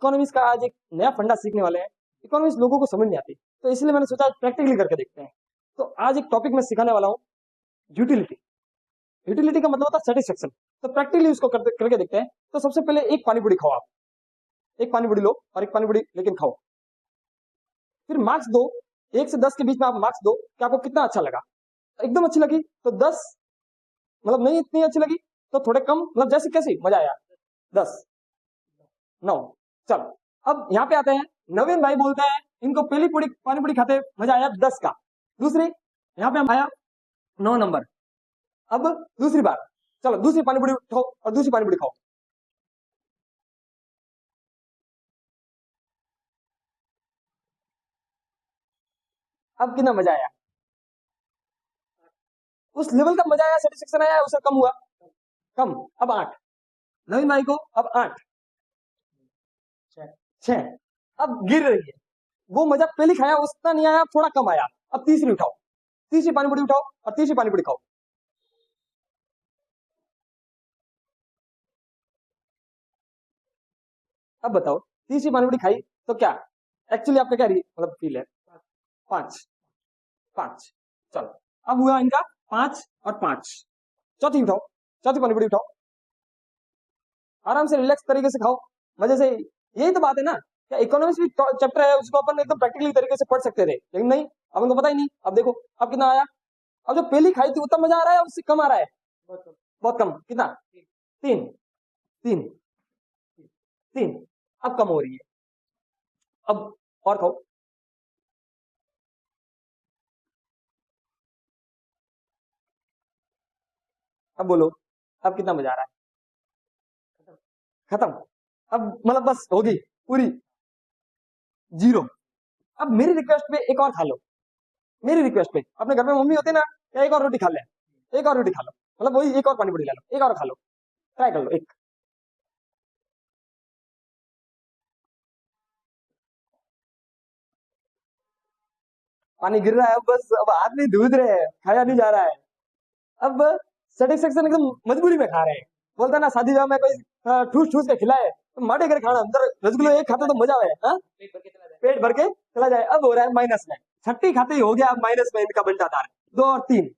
Economics का आज एक नया फंडा सीखने वाले हैं। इकोनॉमिक्स लोगों को समझ नहीं आती, तो इसलिए मैंने सोचा प्रैक्टिकली करके देखते हैं। तो आज एक टॉपिक मैं सिखाने वाला हूँ, यूटिलिटी। यूटिलिटी का मतलब होता है सेटिस्फेक्शन। तो प्रैक्टिकली उसको करके देखते हैं। तो सबसे पहले एक पानी पूरी खाओ, आप एक पानी पूरी लो और एक पानी पूरी लेकिन खाओ, फिर मार्क्स दो। 1 से 10 के बीच में आप मार्क्स दो कि आपको कितना अच्छा लगा। एकदम अच्छी लगी तो 10, मतलब नहीं इतनी अच्छी लगी तो थोड़े कम, मतलब जैसी कैसी मजा आया 10, 9। चलो अब यहाँ पे आते हैं। नवीन भाई बोलते हैं इनको पहली पूरी पानी पूरी खाते मजा आया 10 का। दूसरी यहाँ पे हम आया 9 नंबर। अब दूसरी बार, चलो दूसरी पानी पूरी उठाओ और दूसरी पानी पूरी खाओ। अब कितना मजा आया, उस लेवल का मजा आया, सेटिस्फेक्शन आया, उससे कम हुआ, कम। अब 8 नवीन भाई को, अब 8, 6। अब गिर रही है, वो मजा पहले खाया उतना नहीं आया, थोड़ा कम आया। अब तीसरी उठाओ, तीसरी पानी पूरी उठाओ और तीसरी पानी पूरी खाओ। अब बताओ तीसरी पानी पूरी खाई तो क्या एक्चुअली आपका क्या मतलब फील है? 5, 5। चलो अब हुआ इनका 5 और 5। चौथी उठाओ, चौथी पानी पूरी उठाओ, आराम से रिलैक्स तरीके से खाओ, मजे से। यही तो बात है ना, क्या इकोनॉमिक्स भी चैप्टर है, उसको अपन एकदम प्रैक्टिकली तरीके से पढ़ सकते थे, लेकिन नहीं, अपन को पता ही नहीं। अब देखो अब कितना आया। अब जो पहली खाई थी उतना मजा आ रहा है, उससे कम आ रहा है, बहुत कम। कितना? 3, 3, 3। अब कम हो रही है। अब और खाओ। अब बोलो अब कितना मजा आ रहा है? खत्म। अब मतलब बस होगी पूरी, 0। अब मेरी रिक्वेस्ट पे एक और खा लो, मेरी रिक्वेस्ट पे। अपने घर में मम्मी होते ना, या एक और रोटी खा ले, एक और रोटी खा लो, मतलब वही एक और पानी पूरी ला लो, एक और खा लो, ट्राई कर लो एक। पानी गिर रहा है, अब बस अब हाथ नहीं धूत रहे हैं, खाया नहीं जा रहा है। अब सेटिस्फेक्शन एकदम मजबूरी में खा रहे हैं। बोलता ना शादी ब्याह में कोई ठूस ठूस के खिलाए तो माटे कर खाना, अंदर रसगुल्ले एक खाते तो मजा आए, हाँ? पेट भर के चला जाए। अब हो रहा है माइनस में, छठी खाते ही हो गया अब माइनस में इनका बंटाधार, 2 और 3।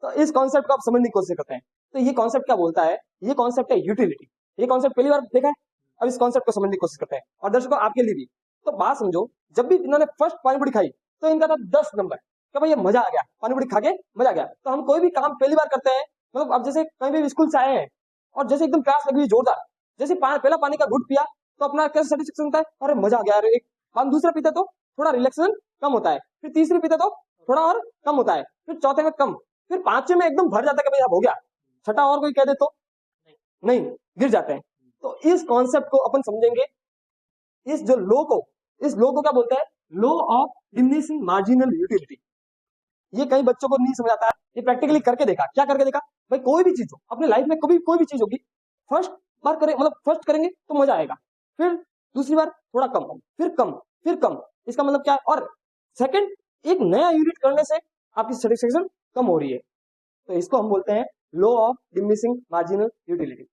तो इस कॉन्सेप्ट को आप समझने की कोशिश करते हैं। तो ये कॉन्सेप्ट क्या बोलता है? ये कॉन्सेप्ट है यूटिलिटी। ये कॉन्सेप्ट पहली बार देखा है, अब इस कॉन्सेप्ट को समझने की कोशिश करते हैं। और दर्शकों आपके लिए भी, तो बात समझो, जब भी इन्होंने फर्स्ट पानी पूरी खाई तो इनका था 10 नंबर, कि भाई ये मजा आ गया, पानी पूरी खा के मजा आ गया। तो हम कोई भी काम पहली बार करते हैं, मतलब अब जैसे कहीं भी स्कूल से आए हैं और जैसे एकदम प्यास लगी हुई जोरदार, जैसे पहला पानी का घुट पिया तो अपना कैसे सेटिस्फेक्शन होता है, अरे मजा आ गया। अरे एक पानी दूसरा पीते तो थोड़ा रिलैक्सेशन कम होता है, फिर तीसरी पीते तो थोड़ा और कम होता है, फिर चौथे में कम, फिर पांचवे में एकदम भर जाता है कि भाई अब हो गया। छठा और कोई कह दे तो नहीं, गिर जाते हैं। तो इस कॉन्सेप्ट को अपन समझेंगे। इस जो लो को, इस लो को क्या बोलते हैं? लो ऑफ डिमिनिशिंग मार्जिनल यूटिलिटी। ये कई बच्चों को नहीं समझ आता है। ये प्रैक्टिकली करके देखा, क्या करके देखा? भाई कोई भी चीज हो अपने लाइफ में, कभी कोई भी चीज होगी, फर्स्ट बार करें, मतलब फर्स्ट करेंगे तो मजा आएगा, फिर दूसरी बार थोड़ा कम, फिर कम, फिर कम। इसका मतलब क्या है? और सेकंड, एक नया यूनिट करने से आपकी सेटिस्फेक्शन कम हो रही है। तो इसको हम बोलते हैं लो ऑफ डिमिनिशिंग मार्जिनल यूटिलिटी।